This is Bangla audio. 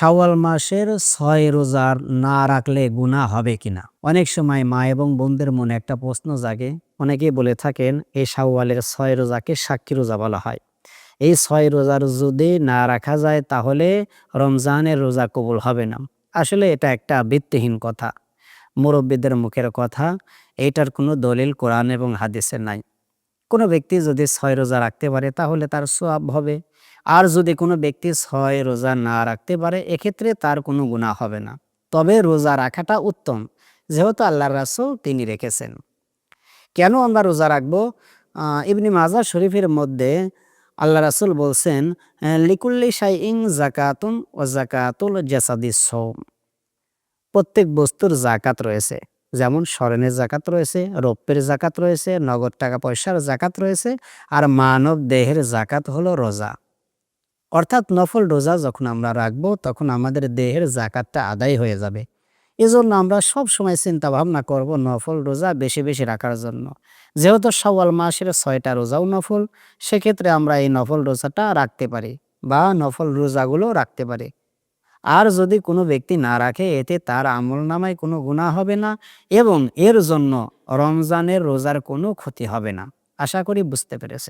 শাওয়াল মাসের ৬ রোজার না রাখলে গুনাহ হবে কিনা? অনেক সময় মা এবং বোনদের মনে একটা প্রশ্ন জাগে। অনেকেই বলে থাকেন এই শাওয়ালের ৬ রোজাকে সাক্ষী রোজা বলা হয়। এই ৬ রোজার যদি না রাখা যায় তাহলে রমজানের রোজা কবুল হবে না। আসলে এটা একটা ভিত্তিহীন কথা। মুরব্বিদের মুখের কথা। এটার কোনো দলিল কোরআন এবং হাদিসে নাই। কোনো ব্যক্তি যদি ৬ রোজা রাখতে পারে তাহলে তার সওয়াব হবে। আর যদি কোনো ব্যক্তি ৬ রোজা না রাখতে পারে এক্ষেত্রে তার কোনো গুনাহ হবে না। তবে রোজা রাখাটা উত্তম। যেহেতু আল্লাহর রাসূল তিনি রেখেছেন। কেন আমরা রোজা রাখবো? ইবনে মাজাহ শরীফের মধ্যে আল্লাহ রাসূল বলছেন, লিকুল্লি শাইইন যাকাতুন ওয়া যাকাতুল জাসাদিস সাওম। প্রত্যেক বস্তুর যাকাত রয়েছে। যেমন স্বর্ণের যাকাত রয়েছে, রৌপ্যের যাকাত রয়েছে, নগদ টাকা পয়সার যাকাত রয়েছে, আর মানব দেহের যাকাত হলো রোজা। অর্থাৎ নফল রোজা যখন আমরা রাখবো তখন আমাদের দেহের যাকাতটা আদায় হয়ে যাবে। এজন্য আমরা সবসময় চিন্তা ভাবনা করব নফল রোজা বেশি বেশি রাখার জন্য। যেহেতু শাওয়াল মাসের ৬টা রোজাও নফল, সেক্ষেত্রে আমরা এই নফল রোজাটা রাখতে পারি বা নফল রোজাগুলো রাখতে পারি। আর যদি কোনো ব্যক্তি না রাখে এতে তার আমলনামায় কোনো গুনাহ হবে না এবং এর জন্য রমজানের রোজার কোনো ক্ষতি হবে না। আশা করি বুঝতে পেরেছেন।